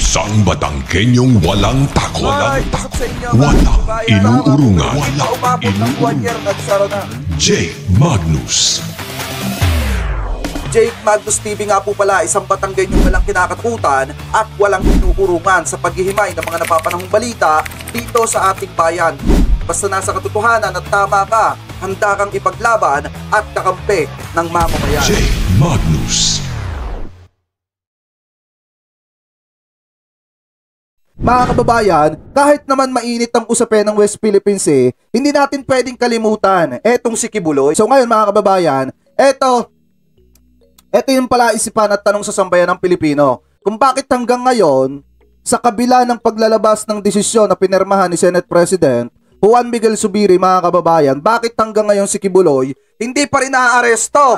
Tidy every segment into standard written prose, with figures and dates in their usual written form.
Isang Batangkenyong walang takot. Walang inuurungan. Jake Magnus. Jake Magnus TV nga po pala, isang Batangkenyong walang kinakatakutan at walang inuurungan sa paghihimay ng mga napapanahong balita dito sa ating bayan. Basta nasa katotohanan at tama ka, handa kang ipaglaban at kakampi ng mamamayan. Jake Magnus. Mga kababayan, kahit naman mainit ang usapin ng West Philippine Sea, hindi natin pwedeng kalimutan etong si Kibuloy. So ngayon mga kababayan, eto yung pala isipan at tanong sa sambayan ng Pilipino. Kung bakit hanggang ngayon, sa kabila ng paglalabas ng desisyon na pinirmahan ni Senate President Juan Miguel Zubiri, mga kababayan, bakit hanggang ngayon si Kibuloy hindi pa rin naaaresto?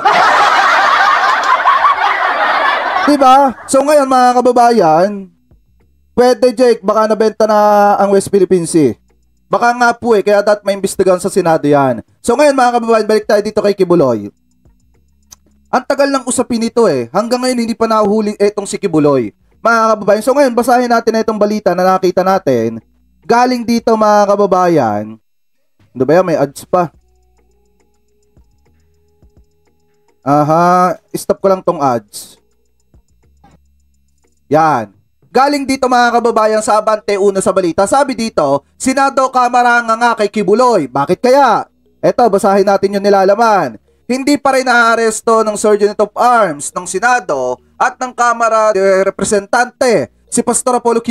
Diba? So ngayon mga kababayan, pwede Jake, baka nabenta na ang West Philippine Sea. Baka nga po kaya dapat may imbestigahan sa Senado yan. So ngayon mga kababayan, balik tayo dito kay Kibuloy. Ang tagal ng usapin nito hanggang ngayon hindi pa nahuhuli etong si Kibuloy. Mga kababayan, so ngayon basahin natin itong balita na nakita natin. Galing dito mga kababayan. Ano ba yan? May ads pa. Aha, stop ko lang tong ads. Yan. Galing dito mga kababayan sa Abante Una sa balita. Sabi dito, Senado Kamara nga kay Kibuloy. Bakit kaya? Eto, basahin natin yung nilalaman. Hindi pa rin naaresto ng Sergeant of Arms ng Senado at ng Kamara de Representante si Pastor Apollo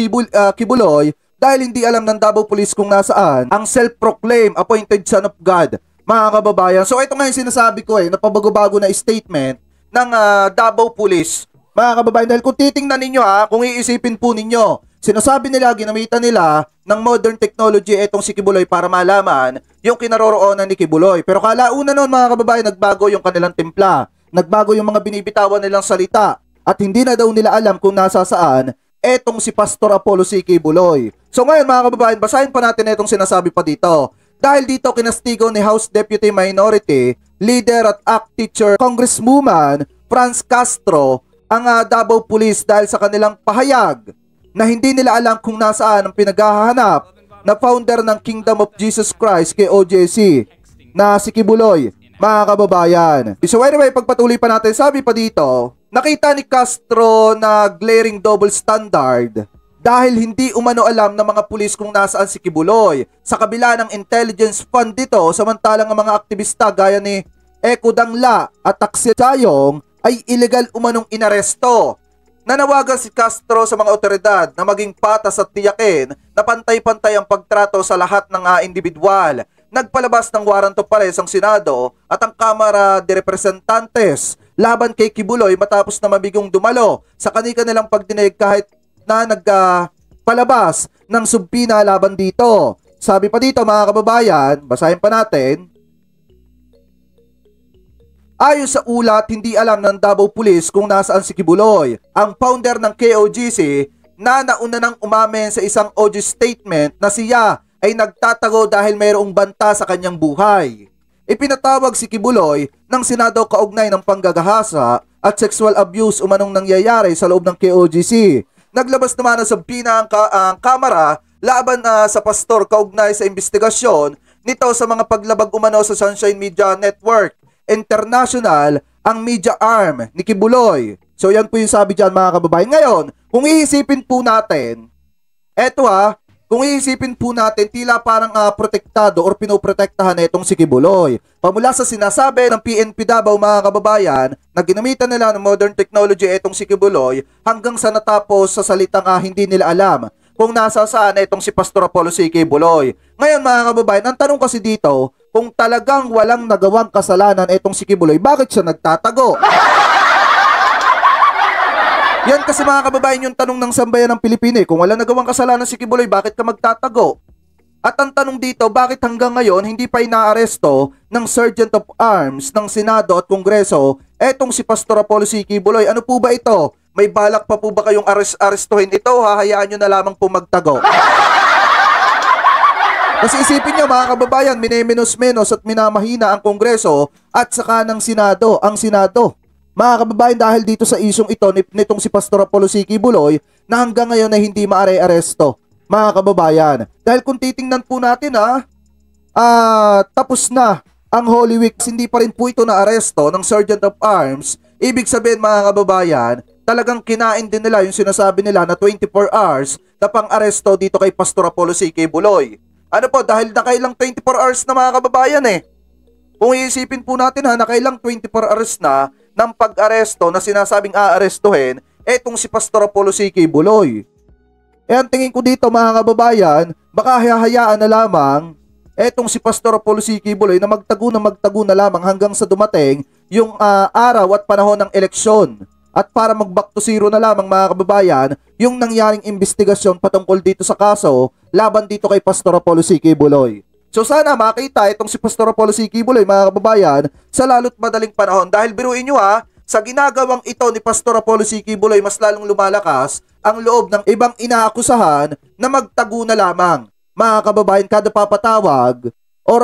Kibuloy dahil hindi alam ng Davao Police kung nasaan ang self-proclaimed appointed son of God. Mga kababayan, so ito nga yung sinasabi ko napabago-bago na statement ng Davao Police. Mga kababayan, dahil kung titingnan ninyo kung iisipin po ninyo, sinasabi nila, ginamitan nila ng modern technology etong si Kibuloy para malaman yung kinaroroonan ni Kibuloy. Pero kalauna noon mga kababayan, nagbago yung kanilang timpla, nagbago yung mga binibitawan nilang salita, at hindi na daw nila alam kung nasa saan etong si Pastor Apollo C. Kibuloy. So ngayon mga kababayan, basahin pa natin etong sinasabi pa dito. Dahil dito kinastigo ni House Deputy Minority Leader at ACT Teacher Congresswoman Franz Castro ang Davao Police dahil sa kanilang pahayag na hindi nila alam kung nasaan ang pinaghahanap na founder ng Kingdom of Jesus Christ kay OJC na si Kibuloy, mga kababayan. So anyway, pagpatuloy pa natin, sabi pa dito, nakita ni Castro na glaring double standard dahil hindi umano alam ng mga pulis kung nasaan si Kibuloy sa kabila ng intelligence fund dito, samantalang ang mga aktivista gaya ni Eko Dangla at Taxi Chayong ay illegal umanong inaresto. Nanawagan si Castro sa mga otoridad na maging patas at tiyakin na pantay-pantay ang pagtrato sa lahat ng individual. Nagpalabas ng warrant of arrest ang Senado at ang Kamara de Representantes laban kay Kibuloy matapos na mabigong dumalo sa kanilang pagdinig kahit na nagpalabas ng subpina laban dito. Sabi pa dito mga kababayan, basahin pa natin. Ayon sa ulat, hindi alam ng Davao Police kung nasaan si Kibuloy, ang founder ng KOGC na nauna nang umamin sa isang audio statement na siya ay nagtatago dahil mayroong banta sa kanyang buhay. Ipinatawag si Kibuloy ng Senado kaugnay ng panggagahasa at sexual abuse umanong nangyayari sa loob ng KOGC. Naglabas naman ng subpina ang Kamara laban sa pastor kaugnay sa investigasyon nito sa mga paglabag umano sa Sunshine Media Network International, ang media arm ni Kibuloy. So yan po yung sabi dyan mga kababayan. Ngayon, kung iisipin po natin, kung iisipin po natin, tila parang protektado or pinoprotektahan na itong si Kibuloy. Pamula sa sinasabi ng PNP Davao mga kababayan, na ginamitan nila ng modern technology itong si Kibuloy hanggang sa natapos sa salitang hindi nila alam kung nasa saan itong si Pastor Apollo C. Kibuloy. Ngayon mga kababayan, ang tanong kasi dito, kung talagang walang nagawang kasalanan itong si Kibuloy, bakit siya nagtatago? Yan kasi mga kababayan yung tanong ng sambayan ng Pilipino. Kung walang nagawang kasalanan si Kibuloy, bakit ka magtatago? At ang tanong dito, bakit hanggang ngayon hindi pa inaaresto ng Sergeant of Arms ng Senado at Kongreso etong si Pastor Apollo C. Kibuloy? Ano po ba ito? May balak pa po ba kayong arestuhin ito? Hahayaan nyo na lamang po magtago. Kasi isipin nyo mga kababayan, miniminos-menos at minamahina ang Kongreso at saka ng Senado, ang Senado. Mga kababayan, dahil dito sa isyong ito nitong si Pastor Apollo C. Quiboloy na hanggang ngayon ay hindi maare-aresto, mga kababayan. Dahil kung titingnan po natin tapos na ang Holy Week, hindi pa rin po ito na aresto ng Sergeant of Arms. Ibig sabihin, mga kababayan, talagang kinain din nila yung sinasabi nila na 24 hours na pang-aresto dito kay Pastor Apollo C. Quiboloy. Ano po, dahil nakailang 24 hours na, mga kababayan Kung iisipin po natin nakailang 24 hours na ng pag-aresto na sinasabing aarestuhin, etong si Pastor Apollo C. Quiboloy. Ang tingin ko dito, mga kababayan, baka hahayaan na lamang etong si Pastor Apollo C. Quiboloy na magtago na lamang hanggang sa dumating yung araw at panahon ng eleksyon. At para mag-back to zero na lamang, mga kababayan, yung nangyaring investigasyon patungkol dito sa kaso laban dito kay Pastor Apollo C. Quiboloy. So sana makita itong si Pastor Apollo C. Quiboloy, mga kababayan, sa lalo't madaling panahon. Dahil biruin nyo sa ginagawang ito ni Pastor Apollo C. Quiboloy, mas lalong lumalakas ang loob ng ibang inaakusahan na magtago na lamang, mga kababayan, kada papatawag or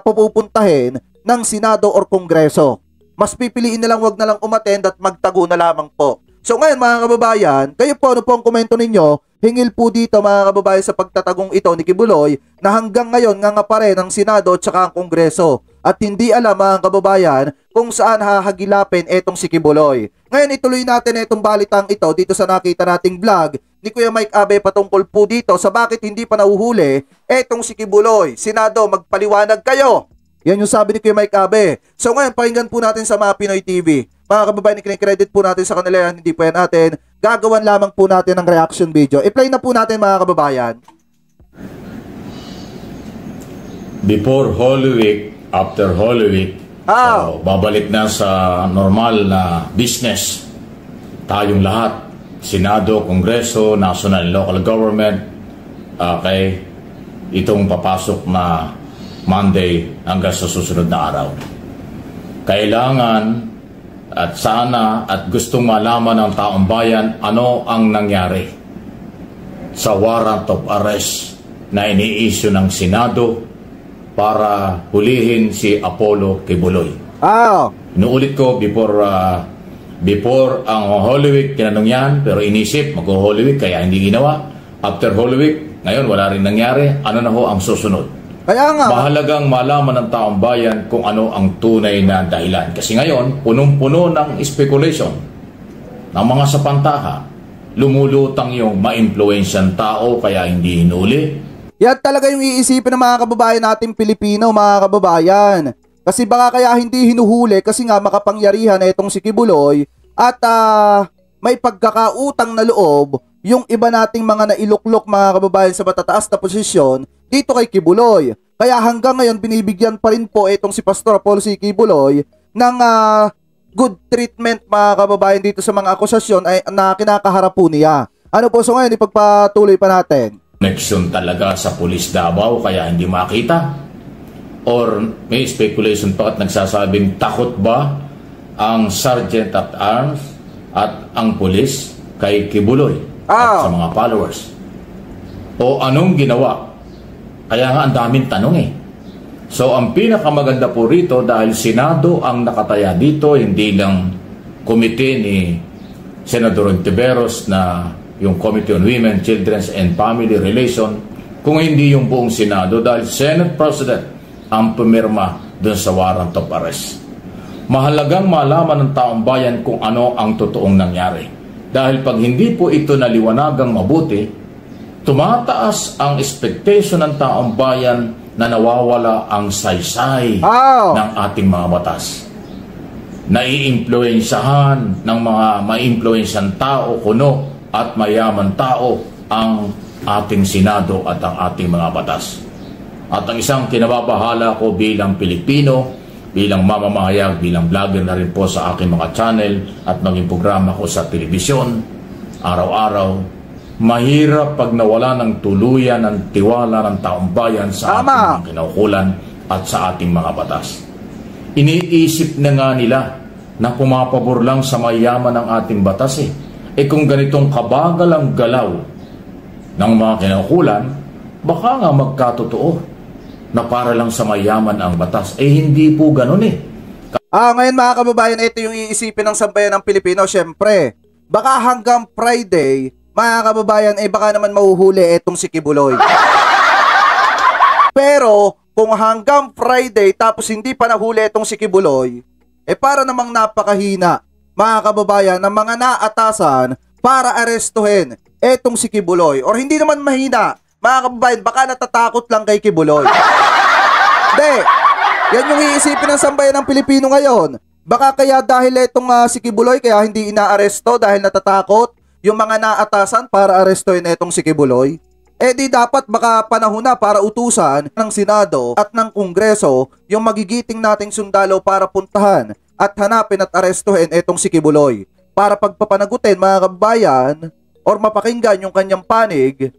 pupuntahin ng Senado or Kongreso. Mas pipiliin na lang wag na lang umattend at magtago na lamang po. So ngayon, mga kababayan, kayo po, ano po ang komento ninyo? Hingil po dito, mga kababayan, sa pagtatagong ito ni Quiboloy na hanggang ngayon nga pa rin ang Senado at saka ang Kongreso. At hindi alam, mga kababayan, kung saan hahagilapin etong si Quiboloy. Ngayon, ituloy natin itong balitang ito dito sa nakita nating vlog ni Kuya Mike Abe patungkol po dito sa bakit hindi pa nahuhuli etong si Quiboloy. Senado, magpaliwanag kayo! Yan yung sabi ni Kuya Mike Abe. So ngayon, pakinggan po natin sa mga Pinoy TV. Mga kababayan, i-credit po natin sa kanila yan, hindi po yan natin. Gagawan lamang po natin ng reaction video. I-play na po natin, mga kababayan. Before Holy Week, after Holy Week, so, babalik na sa normal na business. Tayong lahat, Senado, Kongreso, National and Local Government, itong papasok na Monday hanggang sa susunod na araw. Kailangan at sana at gustong malaman ng taong bayan ano ang nangyari sa warrant of arrest na ini-issue ng Senado para hulihin si Apollo Quiboloy. Inuulit ko, before ang Holy Week, tinanong yan, pero inisip, mag-Holy Week, kaya hindi ginawa. After Holy Week, ngayon wala rin nangyari. Ano na ho ang susunod? Kaya nga, mahalagang malaman ng taong bayan kung ano ang tunay na dahilan. Kasi ngayon, punong-puno ng speculation ng mga sapantaha. Lumulutang yung ma-influensyan tao kaya hindi hinuli. Yan talaga yung iisipin ng mga kababayan natin Pilipino, mga kababayan. Kasi baka kaya hindi hinuhuli kasi nga makapangyarihan na itong si Quiboloy at may pagkakautang na loob yung iba nating mga nailuklok, mga kababayan, sa matataas na posisyon dito kay Quiboloy. Kaya hanggang ngayon binibigyan pa rin po itong si Pastor Apollo C. Quiboloy ng good treatment, mga kababayan, dito sa mga akusasyon na kinakaharap po niya. Ano po, so ngayon ipagpatuloy pa natin. Connection talaga sa Pulis Davao kaya hindi makita? Or may speculation pa at nagsasabing takot ba ang Sergeant at Arms at ang pulis kay Quiboloy at sa mga followers? O anong ginawa? Kaya nga ang daming tanong So ang pinakamaganda po rito, dahil Senado ang nakataya dito, hindi lang komite ni Senador Ontiveros na yung Committee on Women, Children's and Family Relation, kung hindi yung buong Senado, dahil Senate President ang pumirma dun sa warrant of arrest. Mahalagang malaman ng taong bayan kung ano ang totoong nangyari. Dahil pag hindi po ito naliwanagang mabuti, tumataas ang expectation ng taong bayan na nawawala ang saysay ng ating mga batas. Naiimpluwensyahan ng mga maiimpluwensyan tao, kuno at mayaman tao ang ating Senado at ang ating mga batas. At ang isang kinababahala ko bilang Pilipino, bilang mamamahayag, bilang vlogger na rin po sa aking mga channel at maging programa ko sa telebisyon, araw-araw, mahirap pag nawala ng tuluyan ng tiwala ng taong bayan sa ating mga kinaukulan at sa ating mga batas. Iniisip na nga nila na pumapabor lang sa mayaman ng ating batas kung ganitong kabagal ang galaw ng mga kinaukulan, baka nga magkatotoo na para lang sa mayaman ang batas. Hindi po ganun Ngayon mga kababayan, ito yung iisipin ng sambayan ng Pilipino. Syempre, baka hanggang Friday, mga kababayan, baka naman mahuhuli itong si Kibuloy. Pero, kung hanggang Friday tapos hindi pa nahuli itong si Kibuloy, para namang napakahina, mga kababayan, ng mga naatasan para arestuhin etong si Kibuloy. Or hindi naman mahina, mga kababayan, baka natatakot lang kay Kibuloy. Hindi. Yan yung iisipin ng sambayan ng Pilipino ngayon. Baka kaya dahil itong si Kibuloy kaya hindi inaaresto dahil natatakot yung mga naatasan para arestuhin itong si Kibuloy. Di dapat baka panahon na para utusan ng Senado at ng Kongreso yung magigiting nating sundalo para puntahan at hanapin at arestuhin itong si Kibuloy. Para pagpapanagutin mga kababayan or mapakinggan yung kanyang panig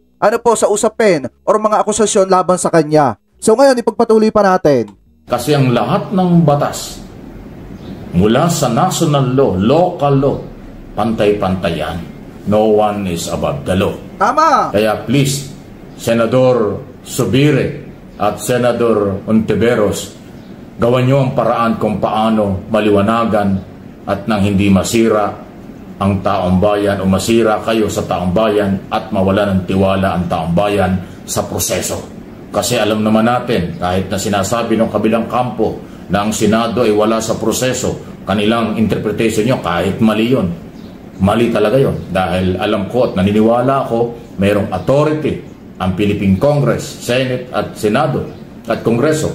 sa usapin or mga akusasyon laban sa kanya. So ngayon ipagpatuloy pa natin. Kasi ang lahat ng batas, mula sa national law, local law, pantay-pantayan. No one is above the law. Tama! Kaya please, Senador Subire at Senador Ontiveros, gawan nyo ang paraan kung paano maliwanagan at nang hindi masira ang taong bayan o masira kayo sa taong bayan at mawala ng tiwala ang taong bayan sa proseso. Kasi alam naman natin, kahit na sinasabi ng kabilang kampo na ang Senado ay wala sa proseso, kanilang interpretation nyo, kahit mali yun. Mali talaga yun. Dahil alam ko at naniniwala ako, mayroong authority ang Philippine Congress, Senate at Senado at Kongreso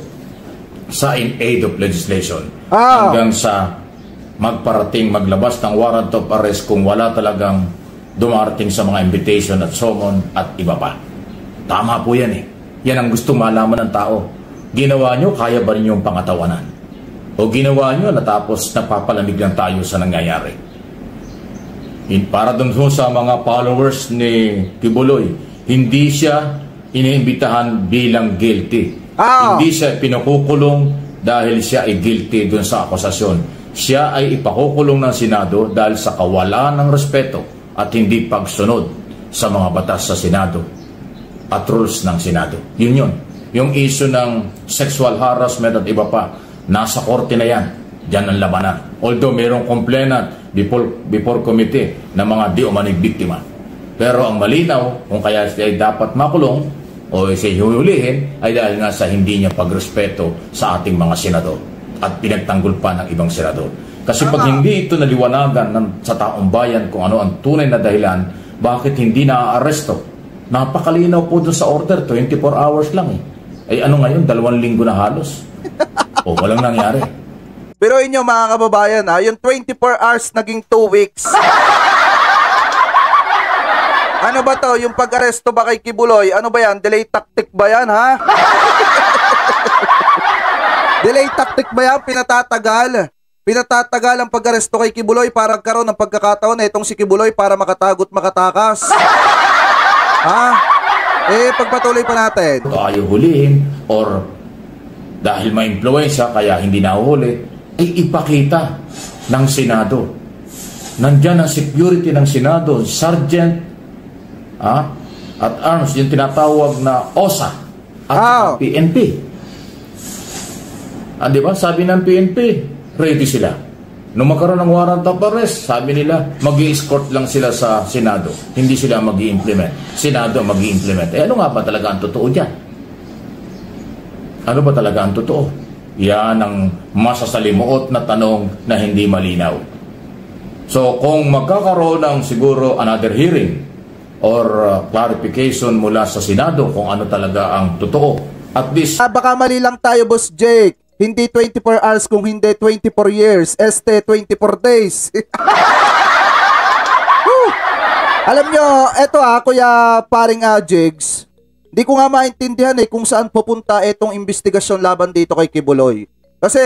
sa in aid of legislation. Hanggang sa magparating, maglabas ng warrant of arrest kung wala talagang dumarating sa mga invitation at summon at iba pa. Tama po yan eh. Yan ang gusto malaman ng tao. Ginawa nyo, kaya ba ninyong pangatawanan? O ginawa nyo, natapos napapalamig lang tayo sa nangyayari? Para dun sa mga followers ni Kibuloy, hindi siya iniimbitahan bilang guilty. Hindi siya pinukukulong dahil siya ay guilty dun sa akusasyon. Siya ay ipakukulong ng Senado dahil sa kawalan ng respeto at hindi pagsunod sa mga batas sa Senado at rules ng Senado. Yun. Yung issue ng sexual harassment at iba pa, nasa korte na yan. Diyan ang labanan. Although mayroong complainant before committee na mga di umanig biktima. Pero ang malinaw kung kaya siya ay dapat makulong o siya huhulihin ay dahil nga sa hindi niya pagrespeto sa ating mga senador at pinagtanggol pa ng ibang senador. Kasi pag hindi ito naliwanagan sa taong bayan kung ano ang tunay na dahilan, bakit hindi naaaresto? Napakalinaw po doon sa order, 24 hours lang eh. Ano ngayon, 2 linggo na halos. O walang nangyari. Pero inyo mga kababayan yung 24 hours naging 2 weeks. Ano ba to? Yung pag-aresto ba kay Kibuloy? Ano ba yan? Delay tactic ba yan, ha? Delay tactic ba yan? Pinatatagal ang pag-aresto kay Kibuloy para magkaroon ng pagkakataon na itong si Kibuloy para makatagot makatakas. Pagpatuloy pa natin. Ayaw hulihin or dahil may influensya kaya hindi nahuhuli, ipakita ng Senado. Nandyan ang security ng Senado, Sergeant at Arms, yung tinatawag na OSA at PNP. Di ba? Sabi ng PNP, ready sila. Nung magkaroon ng warrant of arrest, sabi nila, mag-i-escort lang sila sa Senado. Hindi sila mag-i-implement. Senado mag-i-implement. Ano nga ba talaga ang totoo dyan? Ano ba talaga ang totoo? Yan ang masasalimuot na tanong na hindi malinaw. So, kung magkakaroon ng siguro another hearing or clarification mula sa Senado kung ano talaga ang totoo, at least... baka mali lang tayo, Boss Jake. Hindi 24 hours kung hindi 24 years. 24 days. Alam nyo, eto Kuya paring Jigs. Di ko nga maintindihan kung saan pupunta itong investigasyon laban dito kay Kibuloy. Kasi,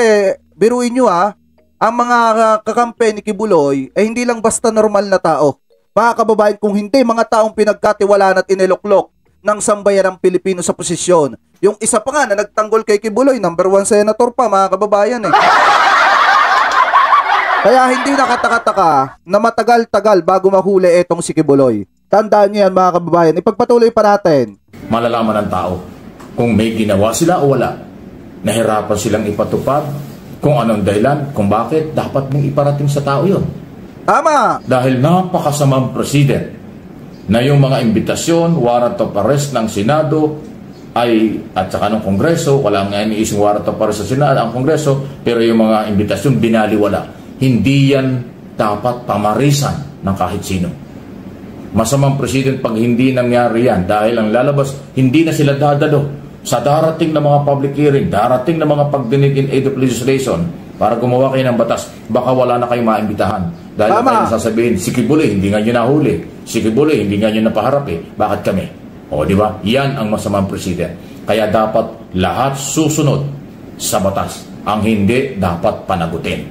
biruin nyo ang mga kakampi ni Kibuloy ay hindi lang basta normal na tao. Mga kababayan, kung hindi mga taong pinagkatiwalaan at iniluklok ng sambayan ng Pilipino sa posisyon. Yung isa pa nga na nagtanggol kay Kibuloy, number 1 senator pa, mga kababayan Kaya hindi nakataka-taka na matagal-tagal bago mahuli etong si Kibuloy. Tandaan niyo yan mga kababayan, ipagpatuloy pa natin. Malalaman ng tao kung may ginawa sila o wala. Nahirapan silang ipatupad kung anong dahilan, kung bakit dapat mong iparating sa tao yun. Tama. Dahil napakasamang president na yung mga imbitasyon, warrant of arrest ng Senado at saka ng Kongreso, wala nga iniisang warrant of arrest sa Senado, ang Kongreso, pero yung mga imbitasyon binaliwala. Hindi yan dapat pamarisan ng kahit sino. Masamang president pag hindi nangyari yan dahil ang lalabas, hindi na sila dadalo sa darating na mga public hearing, darating na mga pagdinig in aid of legislation para gumawa kayo ng batas, baka wala na kayong maimbitahan. Dahil kayo sasabihin, si Kibuloy, hindi nga nyo nahuli. Si Kibuloy, hindi nga nyo napaharap eh. Bakit kami? O, di ba? Yan ang masamang president. Kaya dapat lahat susunod sa batas. Ang hindi dapat panagutin.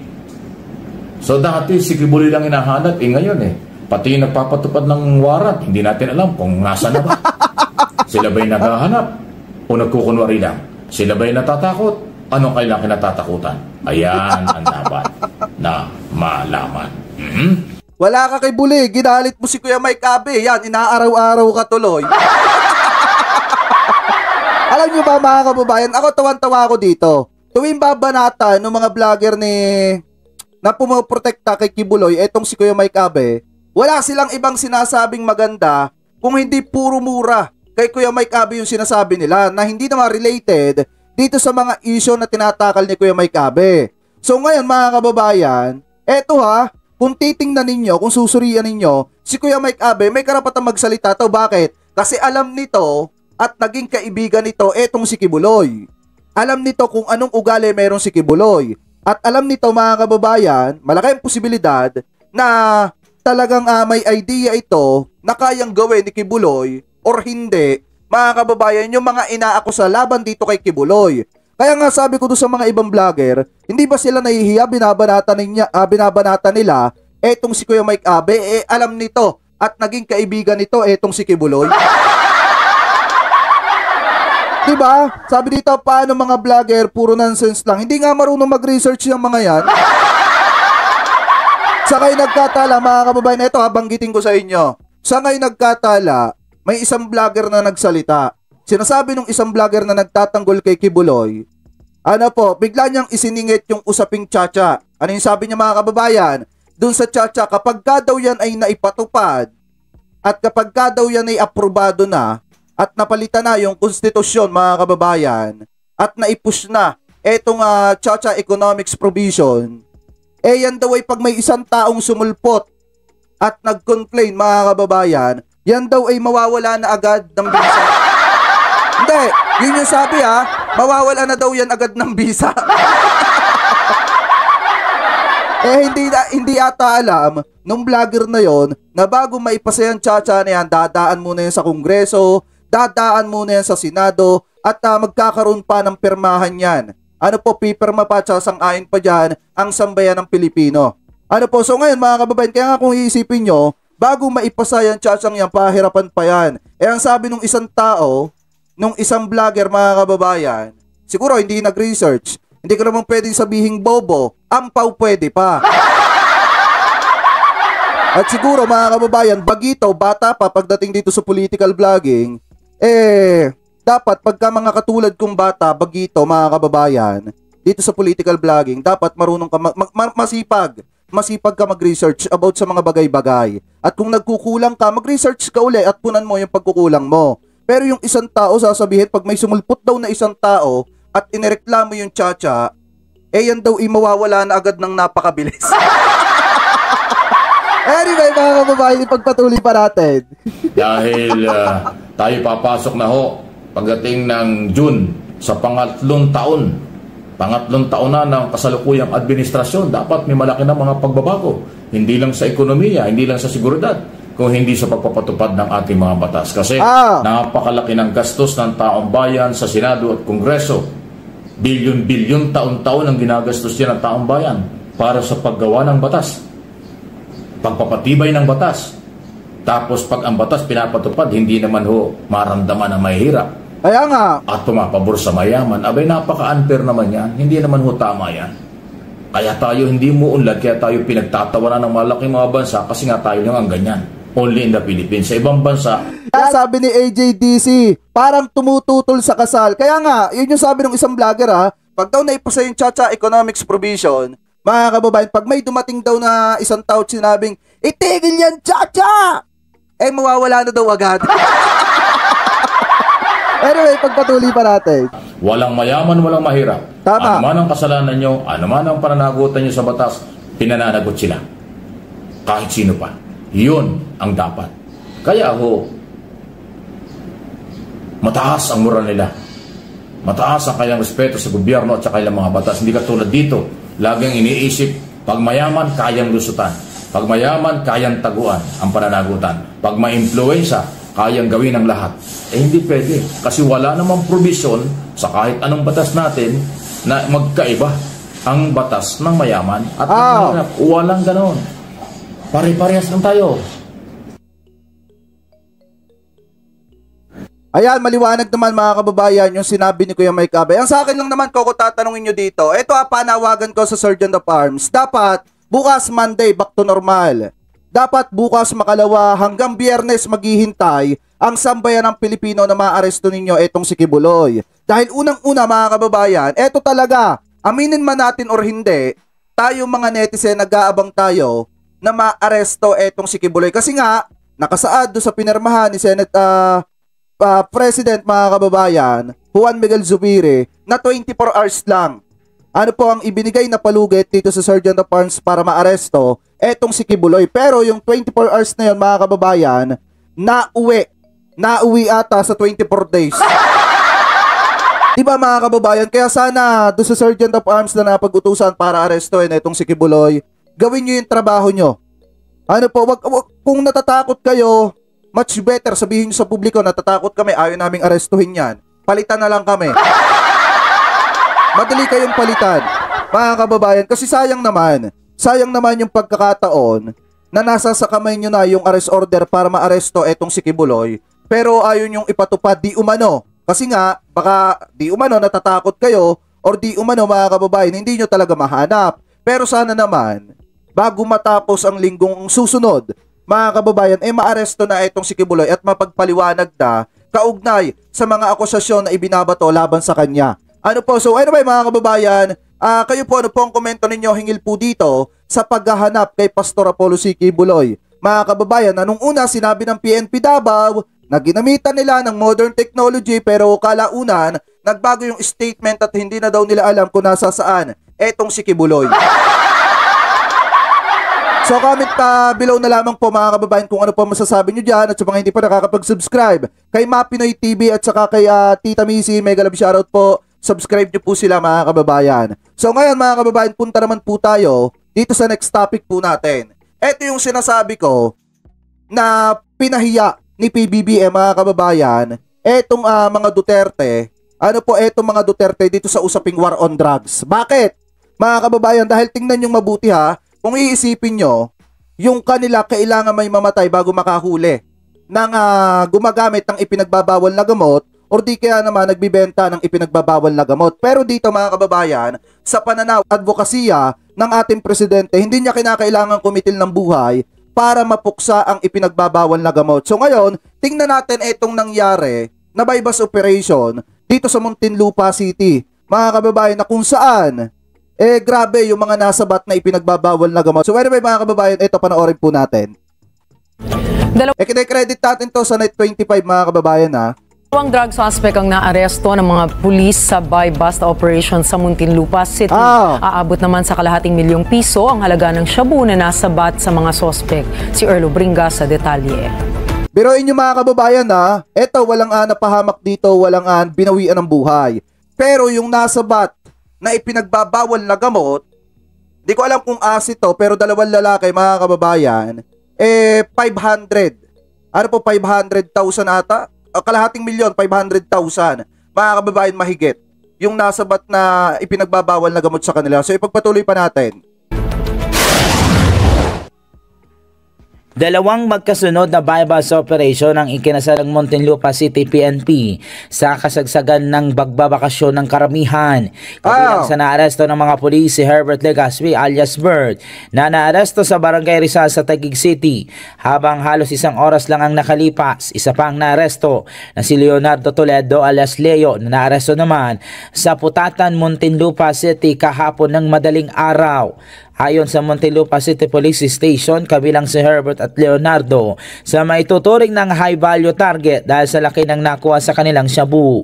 So dati si Kibuloy lang hinahanap, ngayon pati yung nagpapatupad ng warrant, hindi natin alam kung nasa na ba. Sila ba'y naghahanap o nagkukunwari lang? Sila ba'y natatakot? Anong kailangan kinatatakutan? Ayan ang dapat na malaman. Wala ka kay Buli, ginalit mo si Kuya Mike Abe. Yan, inaaraw-araw ka tuloy. Alam nyo ba mga kababayan, ako tawan-tawa ako dito. Tuwing babanata ng mga vlogger na pumoprotekta kay Kibuloy, etong si Kuya Mike Abe, wala silang ibang sinasabing maganda kung hindi puro mura kay Kuya Mike Abe yung sinasabi nila na hindi naman related dito sa mga issue na tinatakal ni Kuya Mike Abe. So ngayon mga kababayan, eto kung titingnan ninyo, kung susurian ninyo, si Kuya Mike Abe may karapatang magsalita to. Bakit? Kasi alam nito at naging kaibigan nito etong si Kibuloy. Alam nito kung anong ugali meron si Kibuloy. At alam nito mga kababayan, malaki ang posibilidad na talagang may idea ito na kayang gawin ni Kibuloy or hindi, mga kababayan, yung mga inaakusa laban dito kay Kibuloy. Kaya nga sabi ko doon sa mga ibang vlogger, hindi ba sila nahihiya, binabanata nila etong si Kuya Mike Abe, alam nito at naging kaibigan nito etong si Kibuloy. Diba? Sabi dito, paano mga vlogger, puro nonsense lang. Hindi nga marunong mag-research yung mga yan. Sa kayo nagkatala, mga kababayan, ito banggitin ko sa inyo. Sa kayo nagkatala, may isang vlogger na nagsalita. Sinasabi nung isang vlogger na nagtatanggol kay Kibuloy, bigla niyang isiningit yung usaping tsa-tsa. Ano yung sabi niya mga kababayan? Doon sa tsa-tsa, kapag ka daw yan ay naipatupad, at kapag ka daw yan ay aprobado na, at napalitan na yung konstitusyon mga kababayan, at naipush na etong tsa-tsa economics provision, yan daw ay pag may isang taong sumulpot at nag-complain mga kababayan, yan daw ay mawawala na agad ng bisa. Hindi, yun yung sabi mawawala na daw yan agad ng bisa. Hindi ata alam nung vlogger na yon na bago maipasa yung tsa-tsa na yan, dadaan muna yan sa Kongreso, dadaan muna yan sa Senado, at magkakaroon pa ng pirmahan yan. Pipirma pa at sang-ayon pa dyan ang sambayan ng Pilipino. So ngayon mga kababayan, kaya nga kung iisipin nyo, bago maipasa yan, tsatsang yan, pahirapan pa yan. Ang sabi nung isang tao, nung isang vlogger mga kababayan, siguro hindi nag-research, hindi ko naman pwedeng sabihing bobo, ampaw pwede pa. At siguro mga kababayan, bagito, bata pa pagdating dito sa political vlogging, dapat pagka mga katulad kong bata, bagito mga kababayan, dito sa political vlogging, dapat marunong ka masipag ka mag-research about sa mga bagay-bagay. At kung nagkukulang ka, mag-research ka uli at punan mo yung pagkukulang mo. Pero yung isang tao, sasabihin, pag may sumulpot daw na isang tao at inireklamo yung tsa-tsa, yan daw mawawala na agad ng napakabilis. Anyway, mga kababayan, ipagpatuloy pa natin. Dahil tayo papasok na pagdating ng June sa pangatlong taon na ng kasalukuyang administrasyon, dapat may malaki na mga pagbabago. Hindi lang sa ekonomiya, hindi lang sa seguridad, kung hindi sa pagpapatupad ng ating mga batas. Kasi napakalaki ng gastos ng taong bayan sa Senado at Kongreso. Bilyon-bilyon taon-taon ang ginagastos yan ng taong bayan para sa paggawa ng batas, pagpapatibay ng batas. Tapos pag ang batas pinapatupad, hindi naman maramdaman ang mahihirap. Kaya nga. At pumapabor sa mayaman. Abay, napaka-unfair naman yan. Hindi naman tama yan. Kaya tayo hindi muunlad, kaya tayo pinagtatawanan ng malaking mga bansa kasi nga tayo lang ang ganyan. Only in the Philippines. Sa ibang bansa, sabi ni AJDC, parang tumututol sa kasal. Kaya nga, yun yung sabi ng isang vlogger pag daw naipasa yung Chacha Economics Provision, mga kababayan, pag may dumating daw na isang tao at sinabing, itigil yan, Chacha! Eh, mawawala na daw agad. Anyway, pagpatuloy pa natin. Walang mayaman, walang mahirap. Tama. Ano man ang kasalanan nyo, ano man ang pananagutan nyo sa batas, pinananagot sila. Kahit sino pa. Yun ang dapat. Kaya ho, mataas ang moral nila. Mataas ang kanyang respeto sa gobyerno at sa kanilang mga batas. Hindi katulad dito. Laging iniisip, pag mayaman, kayang lusutan. Pag mayaman, kayang taguan ang pananagutan. Pag ma-influensya, kayang gawin ang lahat. Eh hindi pwede. Kasi wala namang provision sa kahit anong batas natin na magkaiba ang batas ng mayaman at ng mahirap. Walang ganon. Pare-parehas lang tayo. Ayan, maliwanag naman mga kababayan yung sinabi ni Kuya Mike Abay. Ang sa akin lang naman, Koko, tatanungin nyo dito. Ito panawagan ko sa Sergeant of Arms. Dapat bukas Monday, back to normal. Dapat bukas makalawa hanggang Biyernes maghihintay ang sambayan ng Pilipino na maaresto ninyo etong si Kibuloy. Dahil unang-una mga kababayan, eto talaga, aminin man natin or hindi, tayo mga netizen nag-aabang tayo na maaresto etong si Kibuloy. Kasi nga, nakasaad doon sa pinirmahan ni Senate President mga kababayan, Juan Miguel Zubiri, na 24 hours lang. Ano po ang ibinigay na palugit dito sa Sergeant of Arms para maaresto etong si Kibuloy. Pero yung 24 hours na yun mga kababayan, nauwi ata sa 24 days. Diba mga kababayan? Kaya sana doon sa Sergeant of Arms na napag-utusan para arestoin etong si Kibuloy, gawin nyo yung trabaho nyo. Ano po, wag, kung natatakot kayo, much better sabihin nyo sa publiko, natatakot kami, ayaw naming arestuhin yan. Palitan na lang kami. Madali kayong palitan, mga kababayan, kasi sayang naman yung pagkakataon na nasa sa kamay nyo na yung arrest order para maaresto etong si Kibuloy, pero ayaw nyong ipatupad di umano. Kasi nga, baka di umano natatakot kayo, or di umano mga kababayan, hindi nyo talaga mahanap. Pero sana naman, bago matapos ang linggong susunod, mga kababayan, maaresto na itong si Kibuloy at mapagpaliwanag na kaugnay sa mga akusasyon na ibinabato laban sa kanya. Ano po, so anyway mga kababayan, kayo po, ano po ang komento ninyo hingil po dito sa paghahanap kay Pastor Apollo C. Kibuloy? Mga kababayan, na nung una sinabi ng PNP Davao na ginamitan nila ng modern technology, pero kalaunan, nagbago yung statement at hindi na daw nila alam kung nasa saan etong si Kibuloy. So comment below na lamang po mga kababayan kung ano po masasabi nyo dyan, at sa mga hindi pa nakakapag-subscribe kay Mapinoy TV at saka kay Tita Missy, mega love shoutout po. Subscribe nyo po sila mga kababayan. So ngayon mga kababayan, punta naman po tayo dito sa next topic po natin. Ito yung sinasabi ko na pinahiya ni PBBM mga kababayan, etong mga Duterte. Ano po etong mga Duterte dito sa usaping war on drugs. Bakit? Mga kababayan, dahil tingnan yung mabuti ha, kung iisipin nyo, yung kanila kailangan may mamatay bago makahuli ng gumagamit ng ipinagbabawal na gamot, or di kaya naman nagbibenta ng ipinagbabawal na gamot. Pero dito mga kababayan, sa pananaw advokasya ng ating presidente, hindi niya kinakailangan kumitil ng buhay para mapuksa ang ipinagbabawal na gamot. So ngayon, tingnan natin itong nangyari na bypass operation dito sa Muntinlupa City. Mga kababayan, na kung saan, grabe yung mga nasabat na ipinagbabawal na gamot. So anyway mga kababayan, ito panoorin po natin. Kinay-credit natin to sa Night 25 mga kababayan ha. Dalawang drug suspect ang naaresto ng mga pulis sa buy-bust operation sa Muntinlupa City. Aabot naman sa ₱250,000 ang halaga ng shabu na nasabat sa mga suspect. Si Erlo Bringa sa detalye. Biruin nyo mga kababayan ha, eto walang napahamak dito, walang binawian ng buhay. Pero yung nasabat na ipinagbabawal na gamot, di ko alam kung to, pero dalawang lalaki mga kababayan, 500. Ano po, 500,000 ata? Kalahating milyon, 500,000. Mga kababayan, mahigit yung nasabat na ipinagbabawal na gamot sa kanila. So ipagpatuloy pa natin. Dalawang magkasunod na bypass operation ang ikinasal ng Muntinlupa City PNP sa kasagsagan ng bagbabakasyon ng karamihan. Kabilang sa naaresto ng mga pulis si Herbert Legaspi alias Bert na naaresto sa Barangay Rizal sa Taguig City. Habang halos isang oras lang ang nakalipas, isa pang naaresto na si Leonardo Toledo alias Leo na naaresto naman sa Putatan, Muntinlupa City kahapon ng madaling araw. Ayon sa Muntinlupa City Police Station, kabilang si Herbert at Leonardo sa maituturing ng high value target dahil sa laki ng nakuha sa kanilang shabu.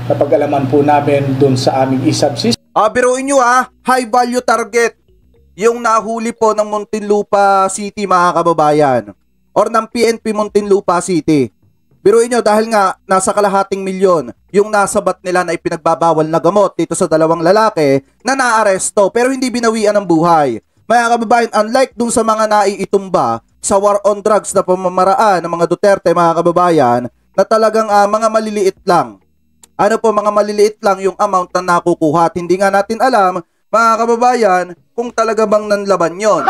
Napag-alaman po namin dun sa aming e-sub system. Biruin nyo high value target. Yung nahuli po ng Muntinlupa City mga kababayan. Or ng PNP Muntinlupa City. Biruin nyo dahil nga nasa kalahating milyon yung nasabat nila na ipinagbabawal na gamot dito sa dalawang lalaki na naaresto pero hindi binawian ng buhay. Mga kababayan, unlike dun sa mga naiitumba sa war on drugs na pamamaraan ng mga Duterte mga kababayan na talagang mga maliliit lang. Mga maliliit lang yung amount na nakukuha at hindi nga natin alam mga kababayan kung talaga bang nanlaban yon.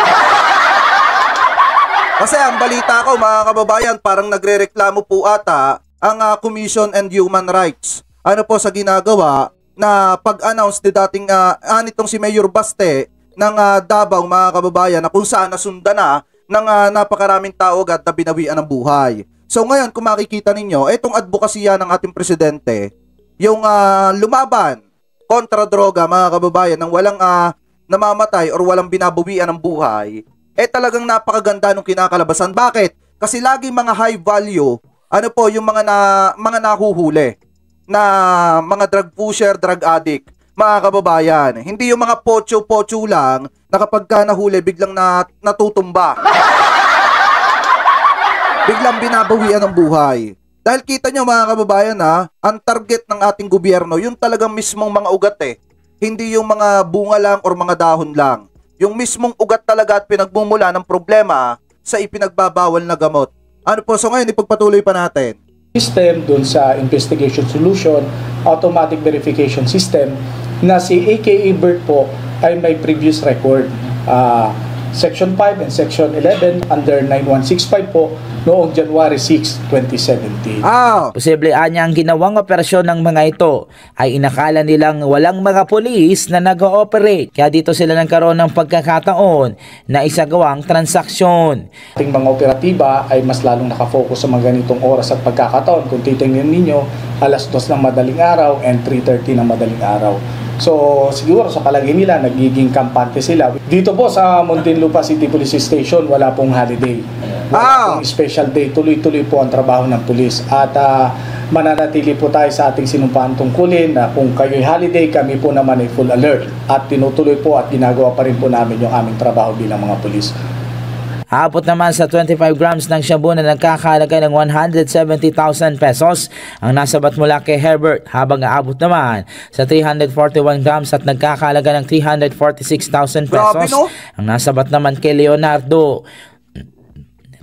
Kasi ang balita ko mga kababayan parang nagrereklamo po ata ang Commission and Human Rights sa ginagawa na pag-announce ni dating nitong si Mayor Baste ng Davao mga kababayan na kung saan nasundan na ng napakaraming tao agad na binawian ng buhay. So ngayon kung makikita ninyo, itong advokasya ng ating presidente, yung lumaban kontra droga mga kababayan ng walang namamatay or walang binabawian ng buhay, talagang napakaganda nung kinakalabasan. Bakit? Kasi lagi mga high value, yung mga nahuhuli na mga drug pusher, drug addict, mga kababayan. Hindi yung mga pocho-pocho lang na kapag ka nahuli, biglang natutumba. Biglang binabawian ng buhay. Dahil kita nyo mga kababayan ang target ng ating gobyerno, yung talagang mismong mga ugat Hindi yung mga bunga lang or mga dahon lang. Yung mismong ugat talaga at pinagmumula ng problema sa ipinagbabawal na gamot. So ngayon, ipagpatuloy pa natin. System dun sa investigation solution, automatic verification system, na si AKA Bert po ay may previous record. Section 5 and Section 11 under 9165 po noong January 6, 2017. Posible anya ang ginawang operasyon ng mga ito ay inakala nilang walang mga pulis na nag-ooperate. Kaya dito sila nagkaroon ng pagkakataon na isagawang transaksyon. Ating mga operatiba ay mas lalong nakafocus sa mga ganitong oras at pagkakataon. Kung titingnan ninyo, alas 2 ng madaling araw and 3:30 ng madaling araw. So siguro sa palagay nila nagiging kampante sila. Dito po sa Muntinlupa City Police Station wala pong holiday. Wala pong special day. Tuloy-tuloy po ang trabaho ng pulis. At mananatili po tayo sa ating sinumpaan tungkulin na kung kayo'y holiday, kami po naman ay full alert. At tinutuloy po at ginagawa pa rin po namin yung aming trabaho bilang mga pulis. Aabot naman sa 25 grams ng shabu na nagkakahalaga ng 170,000 pesos ang nasabat mula kay Herbert, habang aabot naman sa 341 grams at nagkakahalaga ng 346,000 pesos ang nasabat naman kay Leonardo.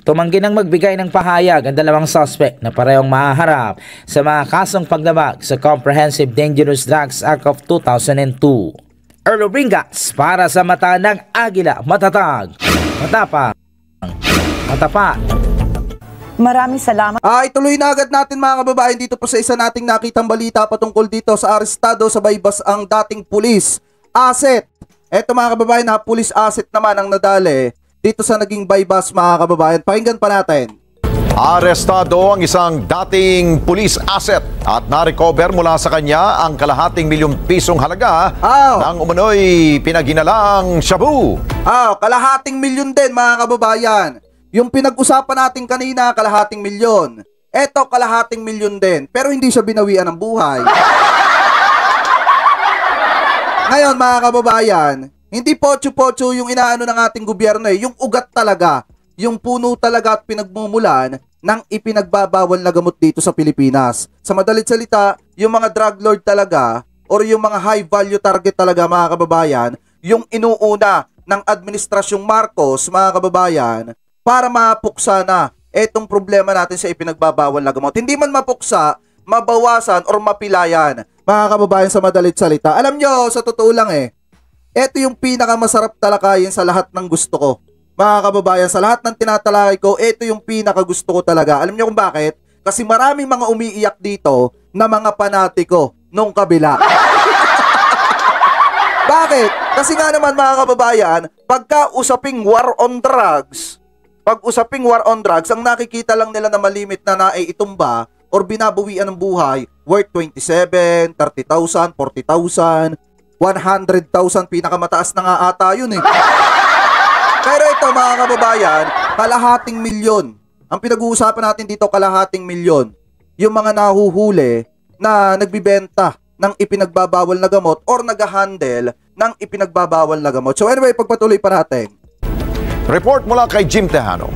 Tumanggi ng magbigay ng pahayag ang dalawang suspect na parehong mahaharap sa mga kasong paglabag sa Comprehensive Dangerous Drugs Act of 2002. Erlo Bringas para sa Mata ng Agila, matatag, matapang, matapat. Maraming salamat. Ituloy na agad natin mga kababayan dito po sa isa nating nakitang balita patungkol dito sa arestado sa bypass ang dating police asset. Eto mga kababayan police asset naman ang nadali dito sa naging bypass mga kababayan. Pakinggan pa natin. Arestado ang isang dating police asset at na-recover mula sa kanya ang kalahating milyong pisong halaga ng umano'y pinaghinalang shabu. Kalahating milyon din mga kababayan. Yung pinag-usapan natin kanina, kalahating milyon. Eto, kalahating milyon din. Pero hindi siya binawian ng buhay. Ngayon mga kababayan, hindi pocho-pocho yung inaano ng ating gobyerno yung ugat talaga. Yung puno talaga at pinagmumulan ng ipinagbabawal na gamot dito sa Pilipinas. Sa madalit salita, yung mga drug lord talaga or yung mga high value target talaga mga kababayan, yung inuuna ng Administrasyong Marcos mga kababayan para mapuksa na etong problema natin sa ipinagbabawal na gamot. Hindi man mapuksa, mabawasan or mapilayan mga kababayan sa madalit salita. Alam nyo, sa totoo lang eto yung pinakamasarap talakayin sa lahat ng gusto ko. mga kababayan, sa lahat ng tinatalakay ko, ito yung pinakagusto ko talaga. Alam niyo kung bakit? Kasi maraming mga umiiyak dito na mga panatiko nung kabila. Bakit? Kasi nga naman mga kababayan, pagka usaping war on drugs, ang nakikita lang nila na malimit na naiitumba or binabawian ng buhay, worth 27, 30,000, 40,000, 100,000, pinakamataas na nga ata yun eh. Pero ito mga kababayan, kalahating milyon. Ang pinag-uusapan natin dito, kalahating milyon. Yung mga nahuhuli na nagbibenta ng ipinagbabawal na gamot or nag-handle ng ipinagbabawal na gamot. So anyway, pagpatuloy pa natin. Report mula kay Jim Tejano.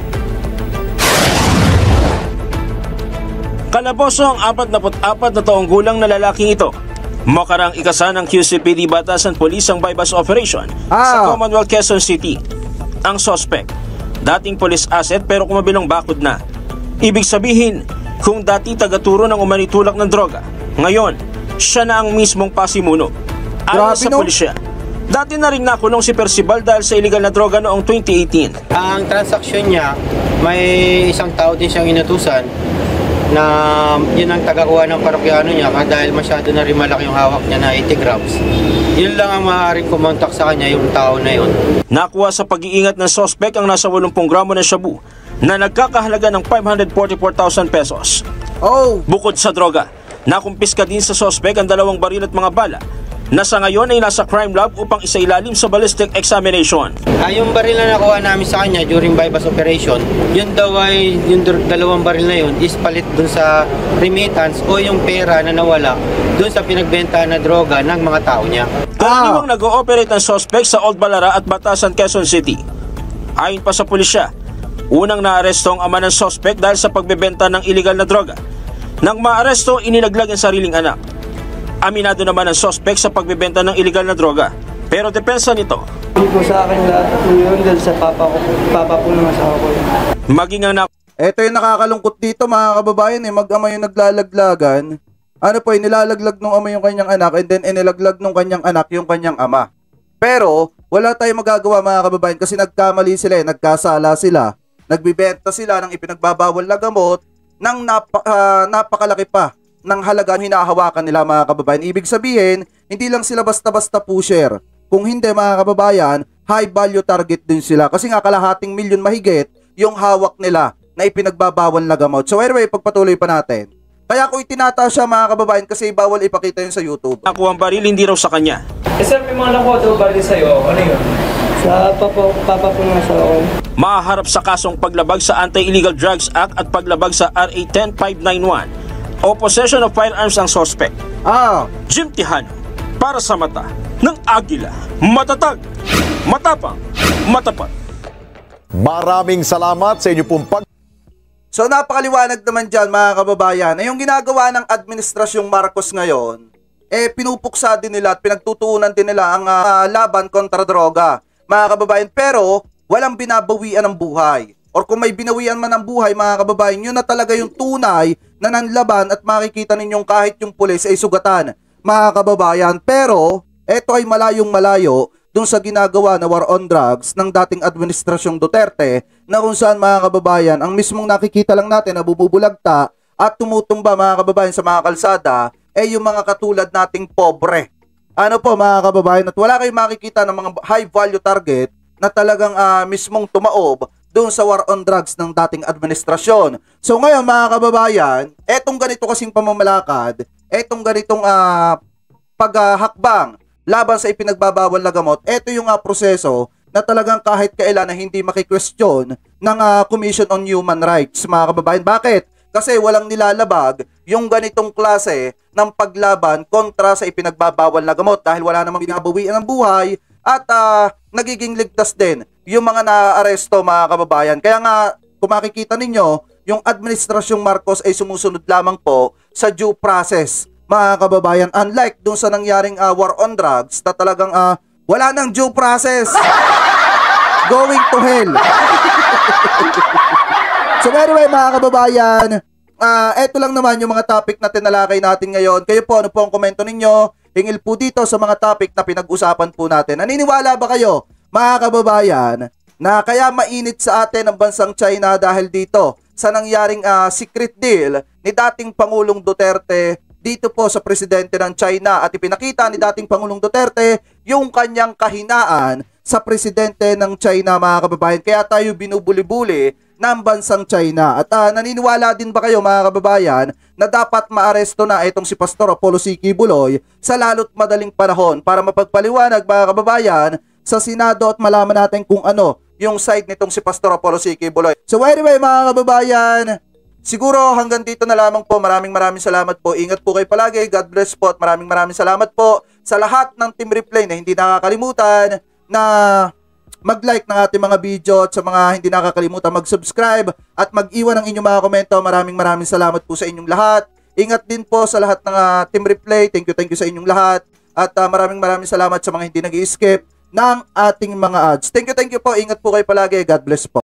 Kalaboso ang 44 na taong gulang na lalaking ito. Makarang ikasa ng QCPD Batasan Police ang bypass operation sa Commonwealth Quezon City. Ang suspect, dating police asset pero kumabilang bakod na. Ibig sabihin, kung dati tagaturo ng umanitulak ng droga, ngayon, siya na ang mismong pasimuno. Ayon sa pulisya, dati na rin nakulong si Percival dahil sa illegal na droga noong 2018. Ang transaksyon niya, may isang tao din siyang inutusan na yun ang tagakuha ng parokyano niya dahil masyado na rin malaki yung hawak niya na 80 grams. Yun lang ang maaaring kumontak sa kanya, yung tao na yun. Nakuha sa pag-iingat ng sospek ang nasa 80 gramo na shabu na nagkakahalaga ng 544,000 pesos. Bukod sa droga, nakumpiska din sa sospek ang 2 baril at mga bala na sa ngayon ay nasa crime lab upang isailalim sa ballistic examination. Yung baril na nakuha namin sa kanya during bypass operation, yun daw ay yung 2 baril na yun is palit dun sa remittance o yung pera na nawala dun sa pinagbenta na droga ng mga tao niya. Karaniwang nag-ooperate ang suspect sa Old Balara at Batasan, Quezon City. Ayon pa sa pulisya, unang naaresto ang ama ng suspect dahil sa pagbebenta ng illegal na droga. Nang maaresto, inilaglag ang sariling anak. Aminado naman ang suspect sa pagbebenta ng illegal na droga. Pero depensa nito, hindi po sa akin lahat yun dahil sa papa po ng asawa ko. Maging ang ito yung nakakalungkot dito mga kababayan eh, mag-ama yung naglalaglagan. Ano po, nilalaglag nung ama yung kanyang anak and then inilaglag nung kanyang anak yung kanyang ama. Pero wala tayong magagawa mga kababayan kasi nagkamali sila eh, nagkasala sila. Nagbibenta sila ng ipinagbabawal na gamot ng napakalaki pa ng halaga hinahawakan nila mga kababayan. Ibig sabihin, hindi lang sila basta-basta pusher. Kung hindi mga kababayan, high value target din sila. Kasi nga kalahating milyon mahigit yung hawak nila na ipinagbabawal na gamot. So anyway, pagpatuloy pa natin. Kaya ko itinataas siya mga kababayan kasi bawal ipakita yun sa YouTube. Nakuha ang baril hindi raw sa kanya. Sir, may mga nakuha daw baril sa'yo. Ano yun? Sa papa po nga sa ako. Mahaharap sa kasong paglabag sa Anti-Illegal Drugs Act at paglabag sa RA 10591 o possession of firearms ang suspect. Jim Tejano, para sa mata ng Agila, matatag, matapang, matapat. Maraming salamat sa inyo pong So napakaliwanag naman dyan mga kababayan na yung ginagawa ng Administrasyong Marcos ngayon, pinupuksa din nila at pinagtutuunan din nila ang laban kontra droga mga kababayan, pero walang binabawian ng buhay. Or kung may binawian man ng buhay mga kababayan, yun na talaga yung tunay na nanlaban at makikita ninyong kahit yung pulis ay sugatan mga kababayan. Pero eto ay malayong malayo dun sa ginagawa na war on drugs ng dating Administrasyong Duterte na kung saan mga kababayan ang mismong nakikita lang natin na bubulagta at tumutumba mga kababayan sa mga kalsada yung mga katulad nating pobre. Ano po mga kababayan, at wala kayong makikita ng mga high value target na talagang mismong tumaob doon sa war on drugs ng dating administrasyon. So ngayon mga kababayan, etong ganito kasing pamamalakad, etong ganitong paghahakbang laban sa ipinagbabawal na gamot, eto yung proseso na talagang kahit kailan na hindi makikwestiyon ng Commission on Human Rights mga kababayan. Bakit? Kasi walang nilalabag yung ganitong klase ng paglaban kontra sa ipinagbabawal na gamot dahil wala namang binabawian ng buhay at nagiging ligtas din yung mga naaresto mga kababayan. Kaya nga kung makikita ninyo, yung Administrasyong Marcos ay sumusunod lamang po sa due process mga kababayan. Unlike dun sa nangyaring war on drugs na talagang wala nang due process. Going to hell. So anyway mga kababayan, eto lang naman yung mga topic na tinalakay natin ngayon. Kayo po, ano po ang komento ninyo? Hingil po dito sa mga topic na pinag-usapan po natin. Naniniwala ba kayo mga kababayan na kaya mainit sa atin ang bansang China dahil dito sa nangyaring secret deal ni dating Pangulong Duterte dito po sa presidente ng China, at ipinakita ni dating Pangulong Duterte yung kanyang kahinaan sa presidente ng China, mga kababayan. Kaya tayo binubuli-buli ng bansang China. At naniniwala din ba kayo, mga kababayan, na dapat maaresto na itong si Pastor Apollo C. Quiboloy sa lalo't madaling panahon para mapagpaliwanag, mga kababayan, sa Senado at malaman natin kung ano yung side nitong si Pastor Apollo C. Quiboloy. So anyway, mga kababayan, siguro hanggang dito na lamang po. Maraming salamat po. Ingat po kayo palagi. God bless po. At maraming salamat po sa lahat ng Team Replay na hindi nakakalimutan na mag-like ng ating mga video, at sa mga hindi nakakalimutan mag-subscribe at mag-iwan ng inyong mga komento. Maraming salamat po sa inyong lahat. Ingat din po sa lahat ng Team Replay. Thank you sa inyong lahat. At maraming salamat sa mga hindi nag-i-skip ng ating mga ads. Thank you po. Ingat po kayo palagi. God bless po.